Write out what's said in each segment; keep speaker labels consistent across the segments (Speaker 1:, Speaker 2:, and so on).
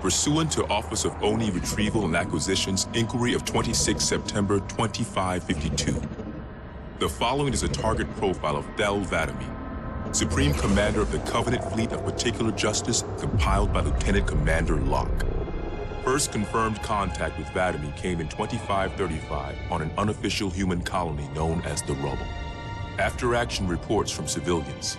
Speaker 1: Pursuant to Office of ONI Retrieval and Acquisition's inquiry of 26 September 2552, the following is a target profile of Thel Vadami, Supreme Commander of the Covenant Fleet of Particular Justice, compiled by Lieutenant Commander Locke. First confirmed contact with Vadami came in 2535 on an unofficial human colony known as the Rubble. After-action reports from civilians,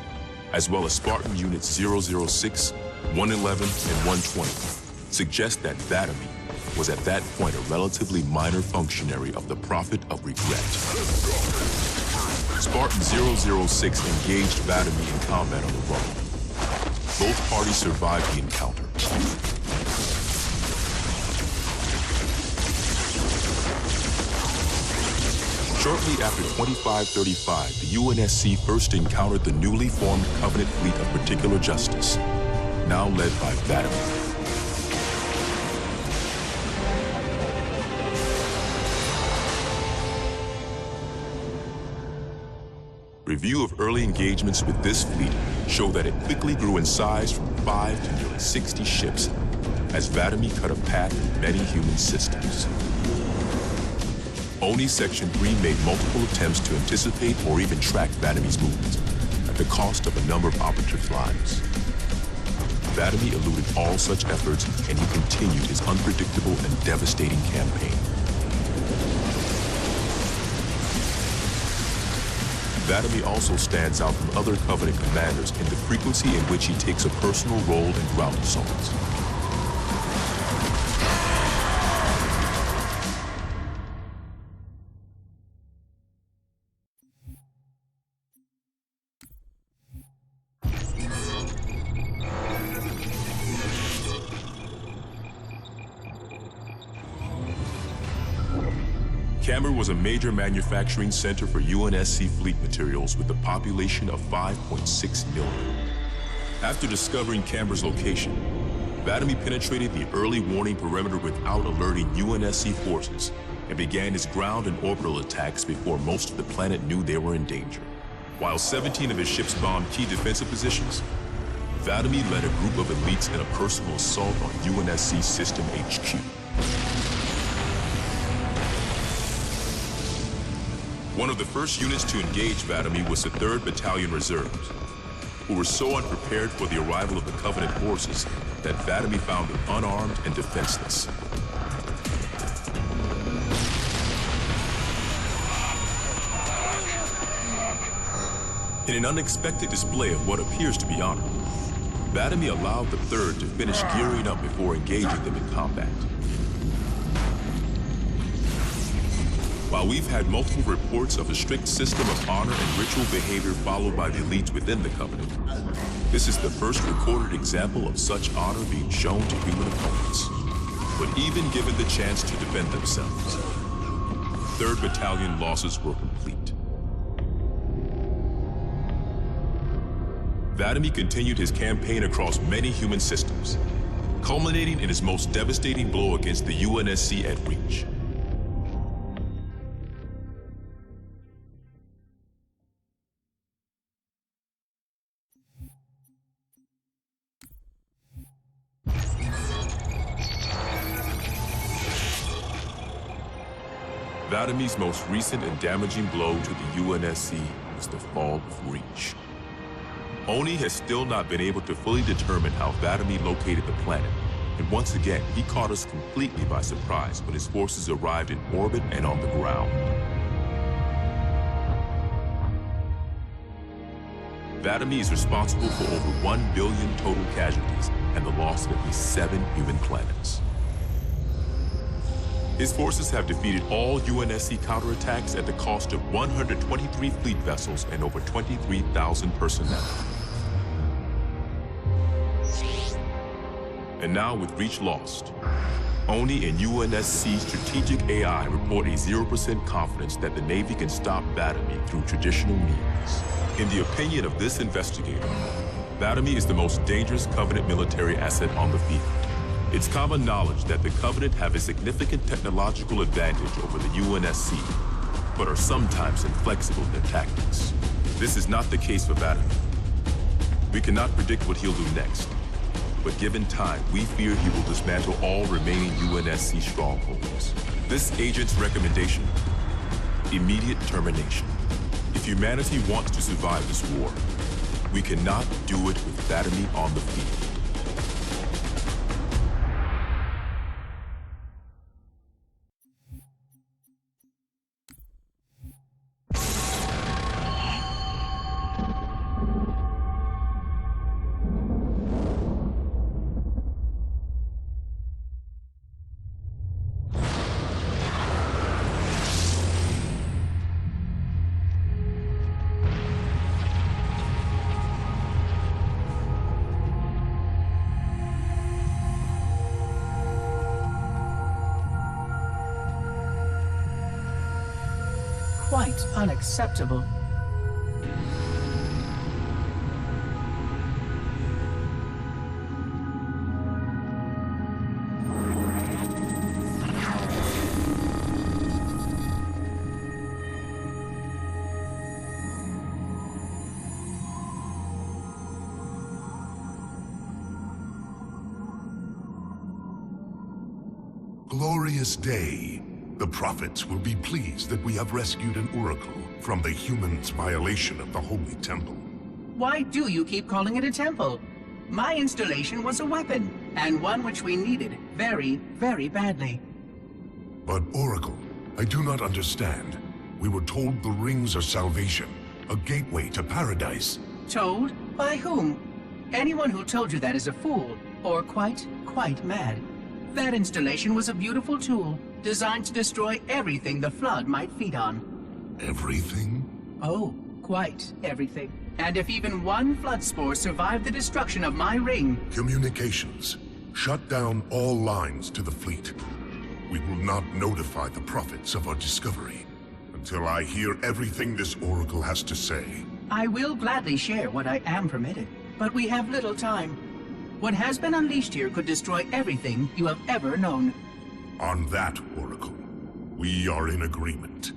Speaker 1: as well as Spartan Units 006, 111, and 120, suggest that Vadami was at that point a relatively minor functionary of the Prophet of Regret. Spartan 006 engaged Vadami in combat on the Rubble. Both parties survived the encounter. Shortly after 2535, the UNSC first encountered the newly formed Covenant Fleet of Particular Justice, now led by Vadami. Review of early engagements with this fleet show that it quickly grew in size from 5 to nearly 60 ships as Vadami cut a path in many human systems. ONI Section 3 made multiple attempts to anticipate or even track Vadami's movements at the cost of a number of operative lives. Vadami eluded all such efforts, and he continued his unpredictable and devastating campaign. Vadami also stands out from other Covenant commanders in the frequency in which he takes a personal role in ground assaults. Camber was a major manufacturing center for UNSC fleet materials with a population of 5.6 million. After discovering Camber's location, Vadami penetrated the early warning perimeter without alerting UNSC forces and began his ground and orbital attacks before most of the planet knew they were in danger. While 17 of his ships bombed key defensive positions, Vadami led a group of elites in a personal assault on UNSC System HQ. One of the first units to engage Vadami was the 3rd Battalion Reserves, who were so unprepared for the arrival of the Covenant forces that Vadami found them unarmed and defenseless. In an unexpected display of what appears to be honor, Vadami allowed the 3rd to finish gearing up before engaging them in combat. While we've had multiple reports of a strict system of honor and ritual behavior followed by the elites within the Covenant, this is the first recorded example of such honor being shown to human opponents. But even given the chance to defend themselves, 3rd Battalion losses were complete. Vadami continued his campaign across many human systems, culminating in his most devastating blow against the UNSC at Reach. Vadami's most recent and damaging blow to the UNSC was the fall of Reach. ONI has still not been able to fully determine how Vadami located the planet, and once again, he caught us completely by surprise when his forces arrived in orbit and on the ground. Vadami is responsible for over 1 billion total casualties and the loss of at least 7 human planets. His forces have defeated all UNSC counterattacks at the cost of 123 fleet vessels and over 23,000 personnel. And now with Reach lost, ONI and UNSC strategic AI report a 0% confidence that the Navy can stop Vadami through traditional means. In the opinion of this investigator, Vadami is the most dangerous Covenant military asset on the field. It's common knowledge that the Covenant have a significant technological advantage over the UNSC, but are sometimes inflexible in their tactics. This is not the case for Vadami. We cannot predict what he'll do next, but given time, we fear he will dismantle all remaining UNSC strongholds. This agent's recommendation: immediate termination. If humanity wants to survive this war, we cannot do it with Vladimir on the field.
Speaker 2: Quite unacceptable.
Speaker 3: Glorious day. The prophets will be pleased that we have rescued an oracle from the humans' violation of the Holy Temple.
Speaker 2: Why do you keep calling it a temple? My installation was a weapon, and one which we needed very, very badly.
Speaker 3: But Oracle, I do not understand. We were told the rings are salvation, a gateway to paradise.
Speaker 2: Told? By whom? Anyone who told you that is a fool, or quite mad. That installation was a beautiful tool, designed to destroy everything the Flood might feed on.
Speaker 3: Everything?
Speaker 2: Oh, quite everything. And if even one Flood spore survived the destruction of my ring...
Speaker 3: Communications. Shut down all lines to the fleet. We will not notify the prophets of our discovery until I hear everything this Oracle has to say.
Speaker 2: I will gladly share what I am permitted, but we have little time. What has been unleashed here could destroy everything you have ever known.
Speaker 3: On that, Oracle, we are in agreement.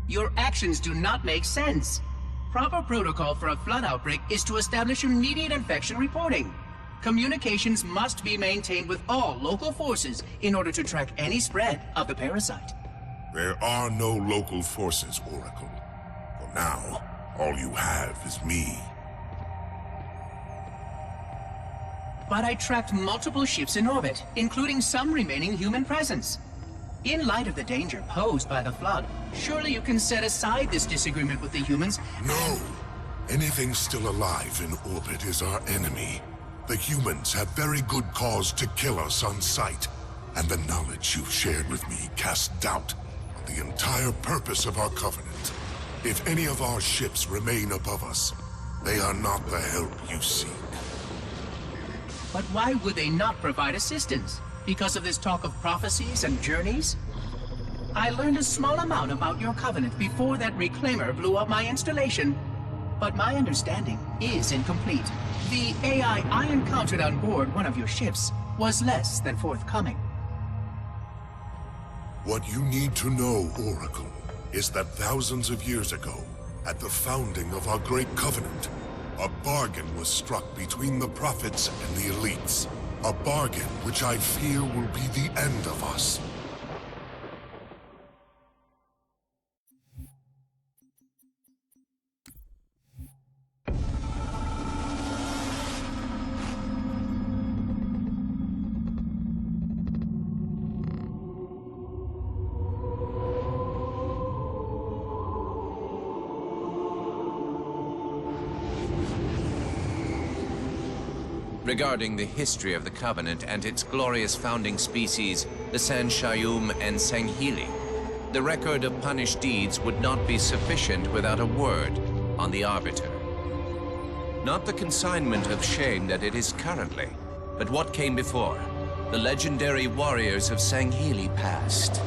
Speaker 2: Your actions do not make sense. Proper protocol for a Flood outbreak is to establish immediate infection reporting. Communications must be maintained with all local forces in order to track any spread of the parasite.
Speaker 3: There are no local forces, Oracle. For now, all you have is me.
Speaker 2: But I tracked multiple ships in orbit, including some remaining human presence. In light of the danger posed by the Flood, surely you can set aside this disagreement with the humans.
Speaker 3: No! Anything still alive in orbit is our enemy. The humans have very good cause to kill us on sight, and the knowledge you've shared with me casts doubt on the entire purpose of our covenant. If any of our ships remain above us, they are not the help you seek.
Speaker 2: But why would they not provide assistance? Because of this talk of prophecies and journeys? I learned a small amount about your covenant before that reclaimer blew up my installation. But my understanding is incomplete. The AI I encountered on board one of your ships was less than forthcoming.
Speaker 3: What you need to know, Oracle, is that thousands of years ago, at the founding of our great covenant, a bargain was struck between the prophets and the elites. A bargain which I fear will be the end of us.
Speaker 4: Regarding the history of the Covenant and its glorious founding species, the Sanshayum and Sanghili, the record of punished deeds would not be sufficient without a word on the Arbiter. Not the consignment of shame that it is currently, but what came before. the legendary warriors of Sanghili passed.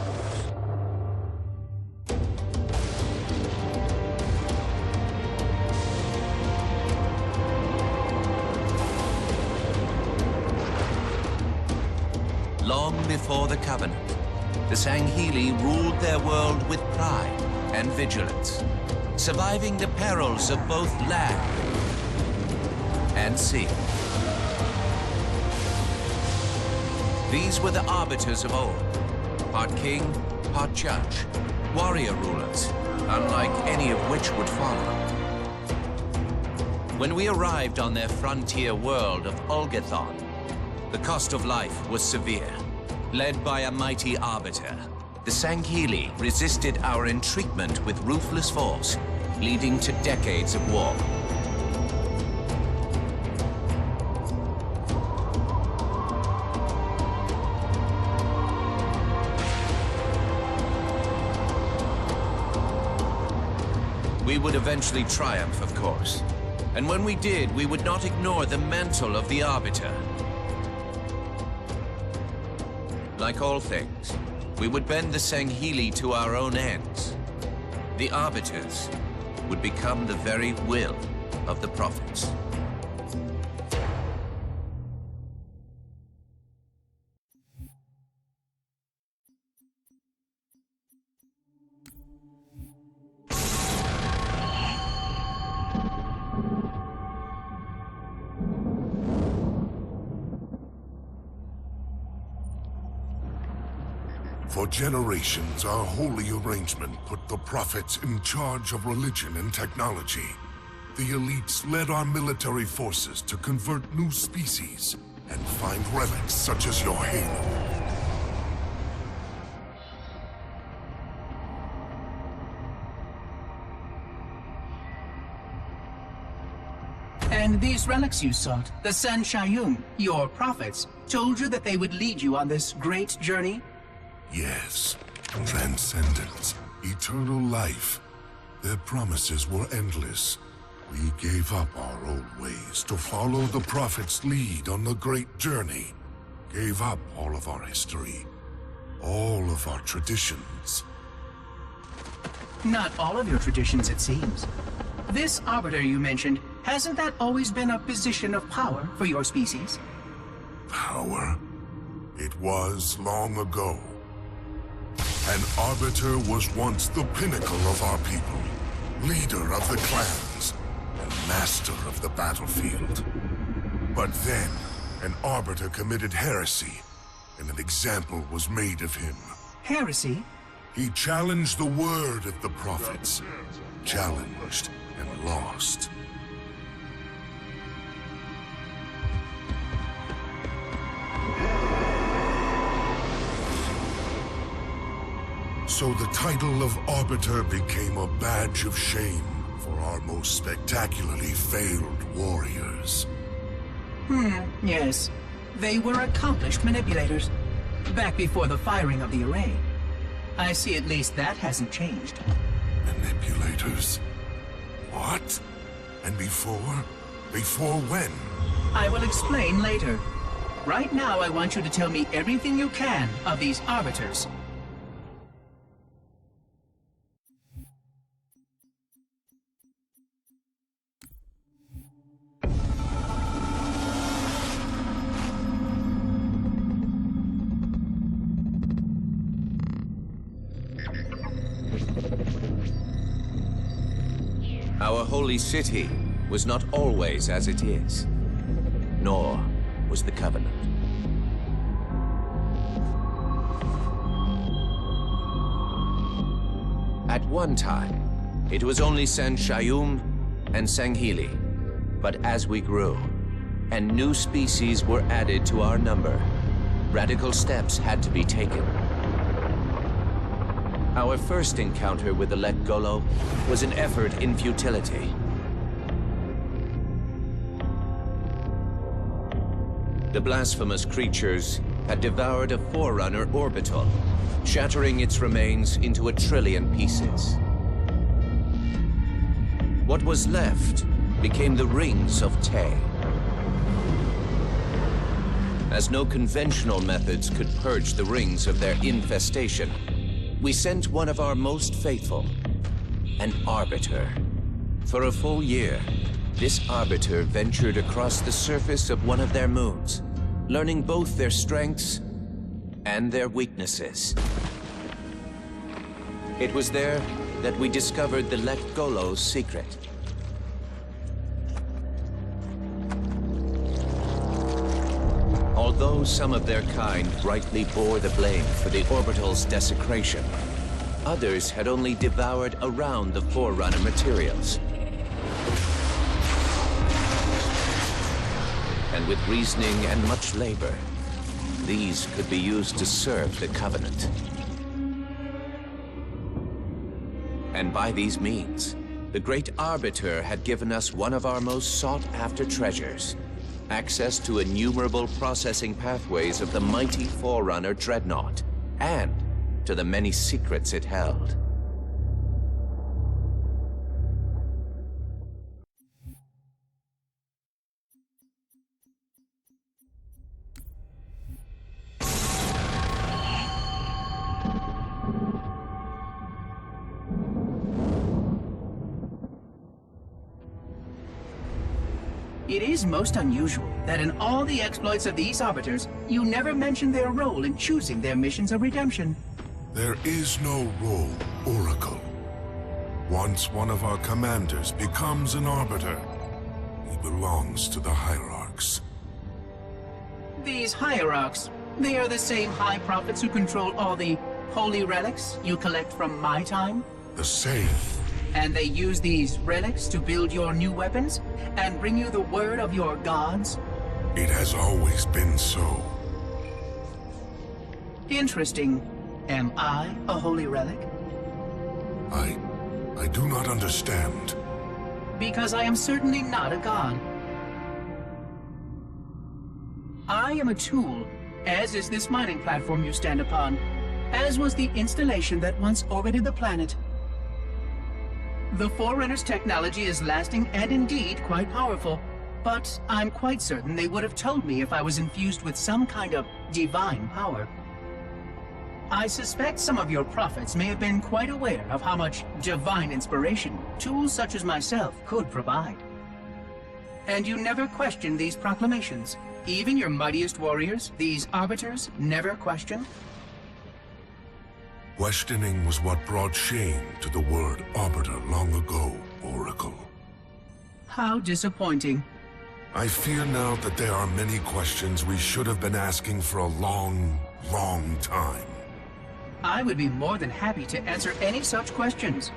Speaker 4: Long before the Covenant, the Sanghili ruled their world with pride and vigilance, surviving the perils of both land and sea. These were the arbiters of old, part king, part judge, warrior rulers, unlike any of which would follow. When we arrived on their frontier world of Olgathon, the cost of life was severe. Led by a mighty arbiter, the Sanghili resisted our entreatment with ruthless force, leading to decades of war. We would eventually triumph, of course. And when we did, we would not ignore the mantle of the Arbiter. Like all things, we would bend the Sanghili to our own ends. The Arbiters would become the very will of the Prophets.
Speaker 3: For generations, our holy arrangement put the prophets in charge of religion and technology. The elites led our military forces to convert new species and find relics such as your halo.
Speaker 2: And these relics you sought, the San Shayum, your prophets, told you that they would lead you on this great journey?
Speaker 3: Yes, transcendence, eternal life. Their promises were endless. We gave up our old ways to follow the Prophet's lead on the great journey. Gave up all of our history, all of our traditions.
Speaker 2: Not all of your traditions, it seems. This Arbiter you mentioned, hasn't that always been a position of power for your species?
Speaker 3: Power? It was long ago. An Arbiter was once the pinnacle of our people, leader of the clans, and master of the battlefield. But then, an Arbiter committed heresy, and an example was made of him.
Speaker 2: Heresy?
Speaker 3: He challenged the word of the prophets, challenged and lost. So the title of Arbiter became a badge of shame for our most spectacularly failed warriors.
Speaker 2: Yes. They were accomplished manipulators, back before the firing of the array. I see at least that hasn't changed.
Speaker 3: Manipulators? What? And before? Before when?
Speaker 2: I will explain later. Right now, I want you to tell me everything you can of these Arbiters.
Speaker 4: Our holy city was not always as it is, nor was the Covenant. At one time, it was only San Shayum and Sanghili, but as we grew, and new species were added to our number, radical steps had to be taken. Our first encounter with the Let Golo was an effort in futility. The blasphemous creatures had devoured a Forerunner orbital, shattering its remains into 1 trillion pieces. What was left became the Rings of Te. As no conventional methods could purge the rings of their infestation, we sent one of our most faithful, an arbiter. For a full year, this arbiter ventured across the surface of one of their moons, learning both their strengths and their weaknesses. It was there that we discovered the Let Golo's secret. Although some of their kind rightly bore the blame for the orbital's desecration, others had only devoured around the Forerunner materials. And with reasoning and much labor, these could be used to serve the Covenant. And by these means, the Great Arbiter had given us one of our most sought-after treasures, access to innumerable processing pathways of the mighty Forerunner Dreadnought, and to the many secrets it held.
Speaker 2: It is most unusual that in all the exploits of these Arbiters, you never mention their role in choosing their missions of redemption.
Speaker 3: There is no role, Oracle. Once one of our commanders becomes an Arbiter, he belongs to the Hierarchs.
Speaker 2: These Hierarchs, they are the same High Prophets who control all the holy relics you collect from my time?
Speaker 3: The same.
Speaker 2: And they use these relics to build your new weapons and bring you the word of your gods?
Speaker 3: It has always been so.
Speaker 2: Interesting. Am I a holy relic?
Speaker 3: I do not understand.
Speaker 2: Because I am certainly not a god. I am a tool, as is this mining platform you stand upon, as was the installation that once orbited the planet. The Forerunner's technology is lasting and indeed quite powerful, but I'm quite certain they would have told me if I was infused with some kind of divine power. I suspect some of your prophets may have been quite aware of how much divine inspiration tools such as myself could provide. And you never questioned these proclamations. Even your mightiest warriors, these Arbiters, never questioned?
Speaker 3: Questioning was what brought shame to the word Arbiter long ago, Oracle.
Speaker 2: How disappointing.
Speaker 3: I fear now that there are many questions we should have been asking for a long, long time.
Speaker 2: I would be more than happy to answer any such questions,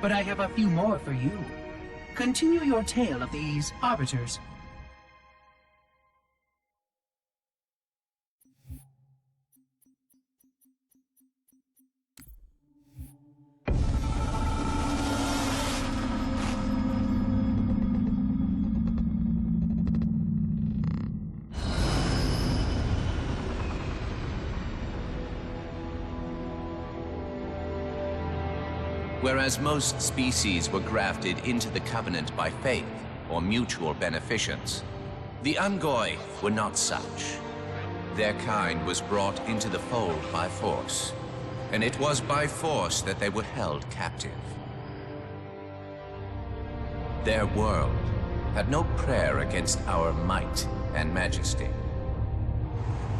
Speaker 2: but I have a few more for you. Continue your tale of these Arbiters.
Speaker 4: Whereas most species were grafted into the Covenant by faith or mutual beneficence, the Ungoi were not such. Their kind was brought into the fold by force, and it was by force that they were held captive. Their world had no prayer against our might and majesty,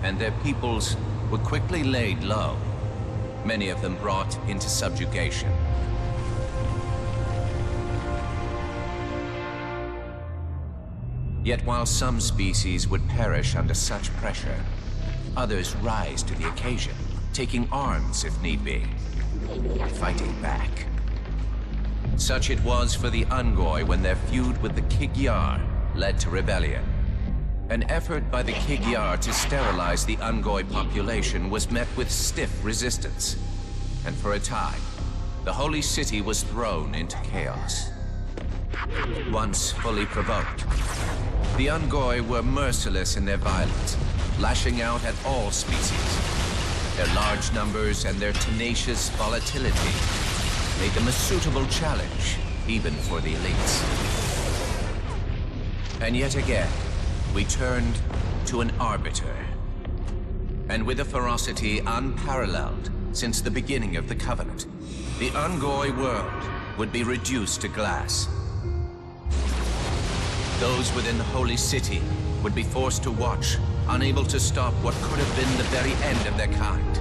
Speaker 4: and their peoples were quickly laid low, many of them brought into subjugation. Yet while some species would perish under such pressure, others rise to the occasion, taking arms if need be, fighting back. Such it was for the Ungoi when their feud with the Kig-Yar led to rebellion. An effort by the Kig-Yar to sterilize the Ungoi population was met with stiff resistance, and for a time, the Holy City was thrown into chaos. Once fully provoked, the Ungoi were merciless in their violence, lashing out at all species. Their large numbers and their tenacious volatility made them a suitable challenge, even for the elites. And yet again, we turned to an arbiter. and with a ferocity unparalleled since the beginning of the Covenant, the Ungoi world would be reduced to glass. Those within the Holy City would be forced to watch, unable to stop what could have been the very end of their kind.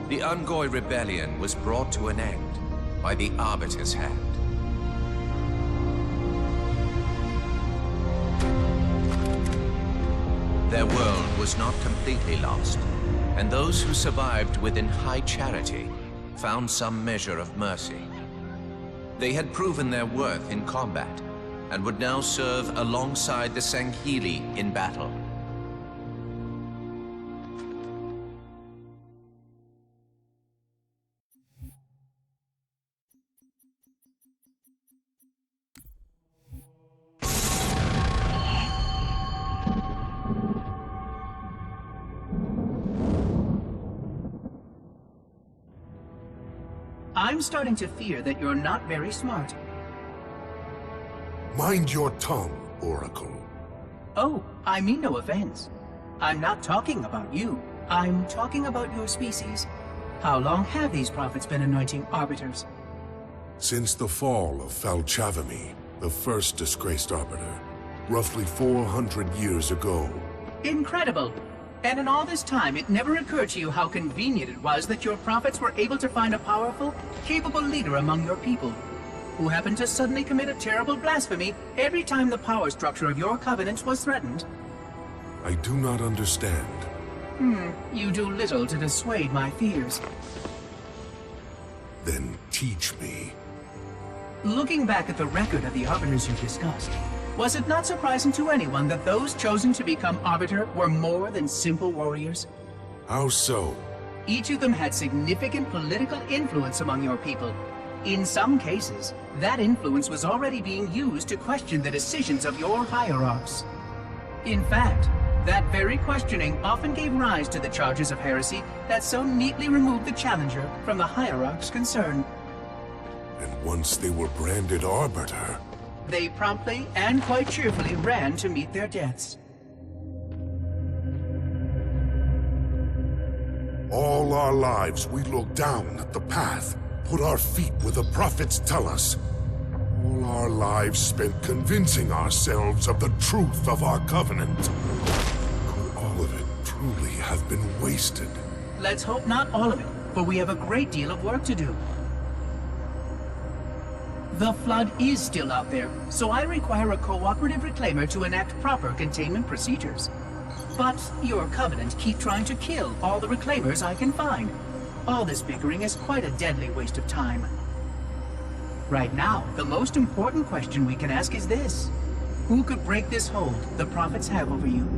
Speaker 4: The Ungoi rebellion was brought to an end by the Arbiter's hand. Their world was not completely lost, and those who survived within high charity found some measure of mercy. They had proven their worth in combat, and would now serve alongside the Sanghili in battle.
Speaker 2: I'm starting to fear that you're not very smart.
Speaker 3: Mind your tongue, Oracle.
Speaker 2: Oh, I mean no offense. I'm not talking about you. I'm talking about your species. How long have these prophets been anointing arbiters?
Speaker 3: Since the fall of Falchavami, the first disgraced arbiter, roughly 400 years ago.
Speaker 2: Incredible! And in all this time, it never occurred to you how convenient it was that your prophets were able to find a powerful, capable leader among your people, who happened to suddenly commit a terrible blasphemy every time the power structure of your covenants was threatened.
Speaker 3: I do not understand.
Speaker 2: You do little to dissuade my fears.
Speaker 3: Then teach me.
Speaker 2: Looking back at the record of the arbiters you discussed, was it not surprising to anyone that those chosen to become arbiter were more than simple warriors?
Speaker 3: How so?
Speaker 2: Each of them had significant political influence among your people. In some cases, that influence was already being used to question the decisions of your hierarchs. In fact, that very questioning often gave rise to the charges of heresy that so neatly removed the challenger from the hierarchs concerned.
Speaker 3: And once they were branded arbiter,
Speaker 2: they promptly and quite cheerfully ran to meet their deaths.
Speaker 3: all our lives we look down at the path, put our feet where the prophets tell us. All our lives spent convincing ourselves of the truth of our covenant. Could all of it truly have been wasted?
Speaker 2: Let's hope not all of it, for we have a great deal of work to do. The Flood is still out there, so I require a cooperative reclaimer to enact proper containment procedures. But your Covenant keep trying to kill all the reclaimers I can find. All this bickering is quite a deadly waste of time. Right now, the most important question we can ask is this. Who could break this hold the prophets have over you?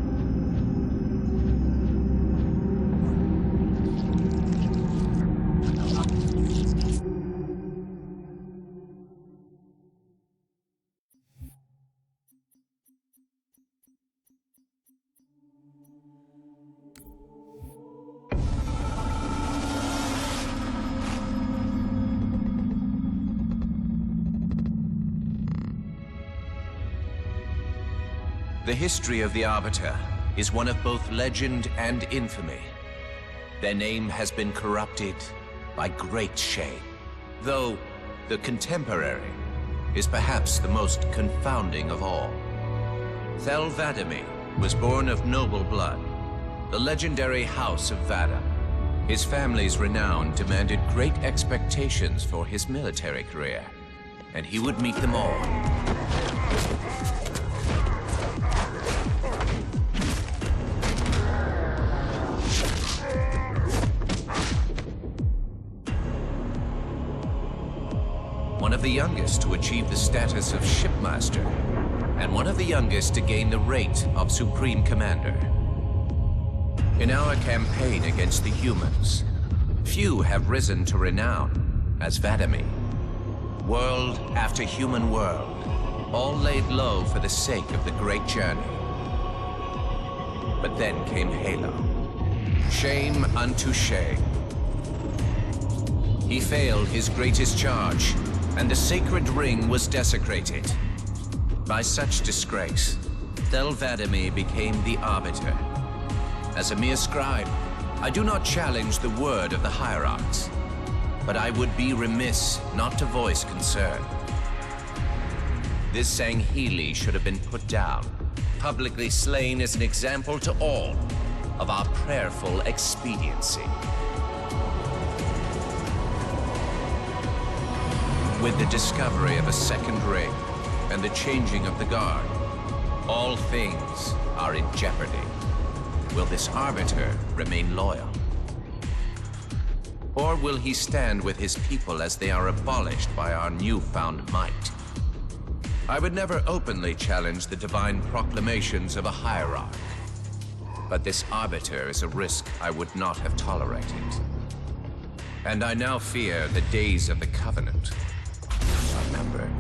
Speaker 4: The history of the Arbiter is one of both legend and infamy. Their name has been corrupted by great shame, though the contemporary is perhaps the most confounding of all. Thel 'Vadami was born of noble blood, the legendary House of Vada. His family's renown demanded great expectations for his military career, and he would meet them all. One of the youngest to achieve the status of Shipmaster, and one of the youngest to gain the rank of Supreme Commander. In our campaign against the humans, few have risen to renown as Vadami. World after human world, all laid low for the sake of the great journey. But then came Halo. Shame unto shame. He failed his greatest charge, and the sacred ring was desecrated. By such disgrace, Thel 'Vadami became the Arbiter. As a mere scribe, I do not challenge the word of the hierarchs, but I would be remiss not to voice concern. This Sanghili should have been put down, publicly slain as an example to all of our prayerful expediency. With the discovery of a second ring and the changing of the guard, all things are in jeopardy. Will this arbiter remain loyal? Or will he stand with his people as they are abolished by our newfound might? I would never openly challenge the divine proclamations of a hierarch, but this arbiter is a risk I would not have tolerated. And I now fear the days of the Covenant are numbered.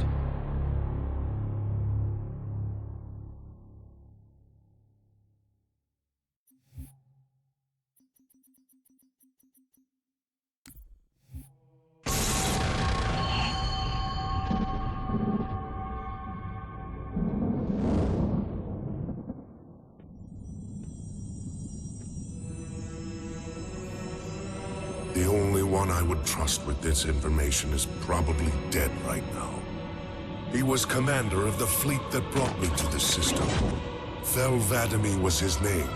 Speaker 3: The only one I would trust with this information is probably dead right now. He was commander of the fleet that brought me to this system. Thel Vadami was his name.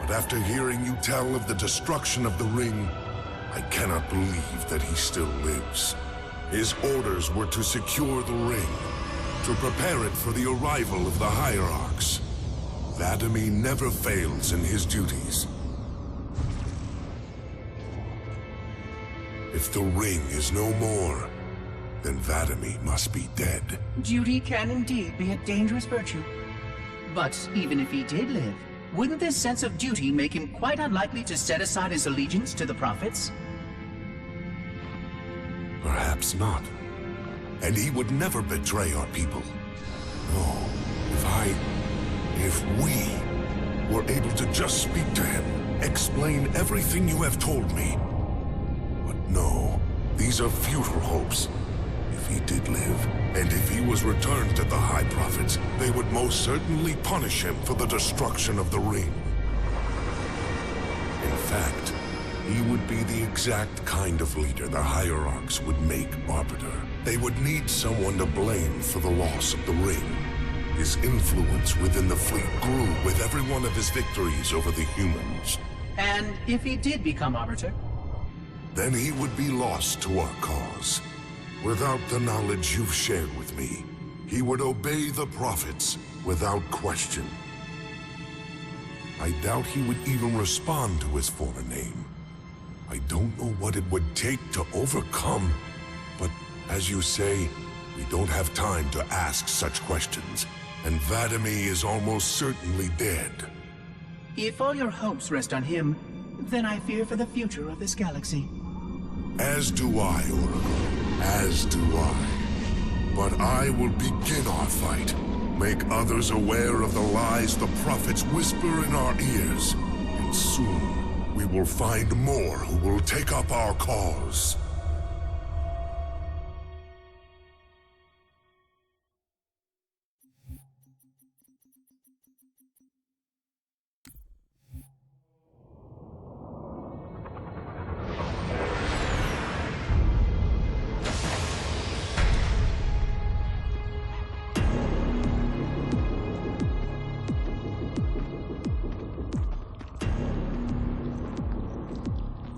Speaker 3: But after hearing you tell of the destruction of the ring, I cannot believe that he still lives. His orders were to secure the ring, to prepare it for the arrival of the hierarchs. Vadami never fails in his duties. If the ring is no more, then Vadami must be dead.
Speaker 2: Duty can indeed be a dangerous virtue. But even if he did live, wouldn't this sense of duty make him quite unlikely to set aside his allegiance to the prophets?
Speaker 3: Perhaps not. And he would never betray our people. No, if we were able to just speak to him, explain everything you have told me. But no, these are futile hopes. If he did live, and if he was returned to the High Prophets, they would most certainly punish him for the destruction of the ring. In fact, he would be the exact kind of leader the hierarchs would make arbiter. They would need someone to blame for the loss of the ring. His influence within the fleet grew with every one of his victories over the humans.
Speaker 2: And if he did become arbiter?
Speaker 3: Then he would be lost to our cause. Without the knowledge you've shared with me, he would obey the prophets without question. I doubt he would even respond to his former name. I don't know what it would take to overcome, but as you say, we don't have time to ask such questions, and Vadami is almost certainly dead.
Speaker 2: If all your hopes rest on him, then I fear for the future of this galaxy.
Speaker 3: As do I, Oracle. As do I. But I will begin our fight. Make others aware of the lies the prophets whisper in our ears. And soon, we will find more who will take up our cause.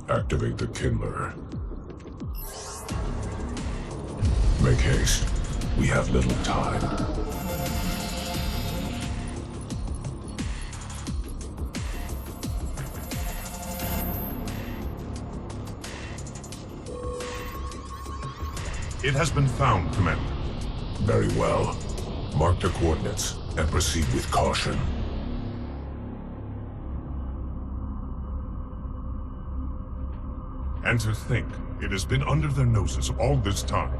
Speaker 5: Activate the Kindler. Make haste. We have little time.
Speaker 3: It has been found, Commander.
Speaker 5: Very well. Mark the coordinates and proceed with caution.
Speaker 3: And to think, it has been under their noses all this time.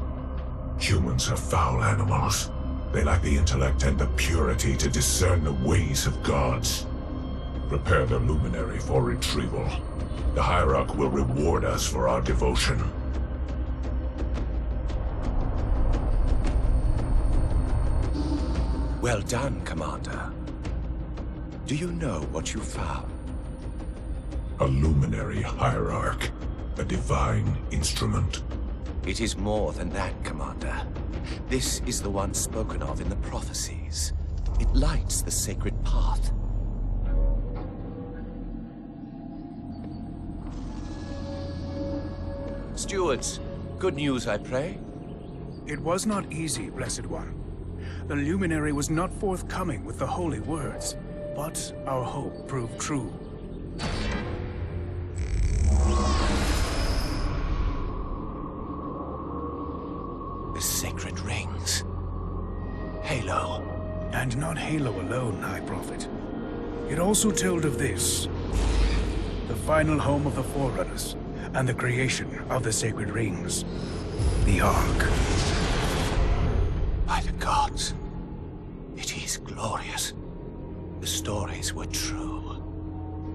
Speaker 5: Humans are foul animals. They lack the intellect and the purity to discern the ways of gods. Prepare the luminary for retrieval. The Hierarch will reward us for our devotion.
Speaker 6: Well done, Commander. Do you know what you found?
Speaker 5: A luminary hierarch. A divine instrument.
Speaker 4: It is more than that, Commander. This is the one spoken of in the prophecies. It lights the sacred path. Stewards, good news, I pray?
Speaker 6: It was not easy, Blessed One. The luminary was not forthcoming with the holy words, but our hope proved true.
Speaker 4: The sacred rings. Halo.
Speaker 6: And not Halo alone, High Prophet. It also told of this. The final home of the Forerunners, and the creation of the sacred rings. The Ark.
Speaker 4: By the gods. It is glorious. The stories were true.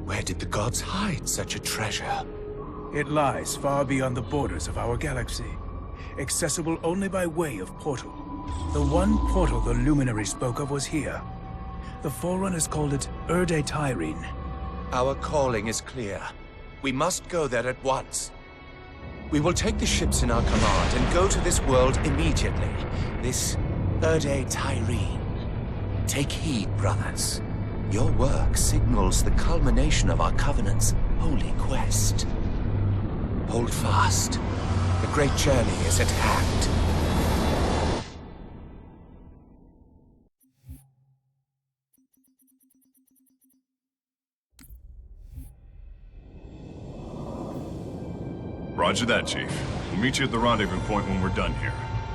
Speaker 4: Where did the gods hide such a treasure?
Speaker 6: It lies far beyond the borders of our galaxy, accessible only by way of portal. The one portal the Luminary spoke of was here. The Forerunners called it Erde Tyrene.
Speaker 4: Our calling is clear. We must go there at once. We will take the ships in our command and go to this world immediately. This Erde Tyrene. Take heed, brothers. Your work signals the culmination of our Covenant's holy quest. Hold fast. The great journey is at hand.
Speaker 7: Roger that, Chief. We'll meet you at the rendezvous point when we're done here.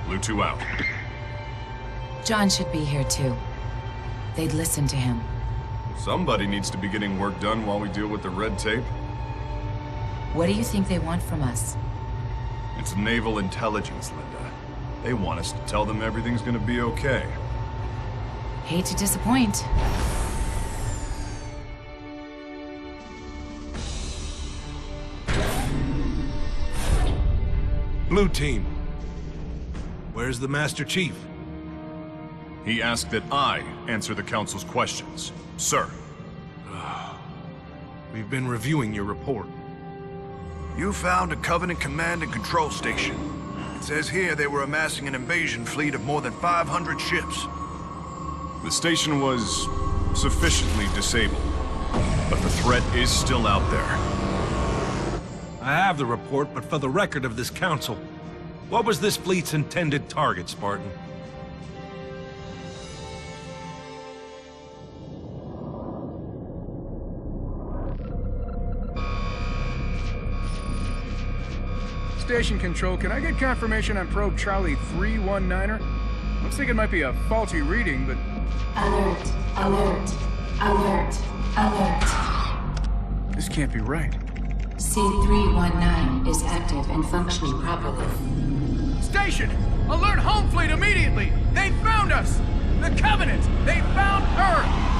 Speaker 7: Blue 2 out.
Speaker 8: John should be here too. They'd listen to him.
Speaker 7: Somebody needs to be getting work done while we deal with the red tape.
Speaker 8: What do you think they want from us?
Speaker 7: It's naval intelligence, Linda. They want us to tell them everything's gonna be okay.
Speaker 8: Hate to disappoint.
Speaker 9: Blue Team. Where's the Master Chief?
Speaker 7: He asked that I answer the Council's questions. Sir.
Speaker 9: We've been reviewing your report. You found a Covenant command and control station. It says here they were amassing an invasion fleet of more than 500 ships.
Speaker 7: The station was sufficiently disabled, but the threat is still out there.
Speaker 9: I have the report, but for the record of this council, what was this fleet's intended target, Spartan?
Speaker 6: Station Control, can I get confirmation on probe Charlie 319er? Looks like it might be a faulty reading, but...
Speaker 10: Alert, alert, alert, alert.
Speaker 6: This can't be right.
Speaker 10: C319 is active and functioning properly.
Speaker 6: Station! Alert home fleet immediately! They found us! The Covenant! They found Earth!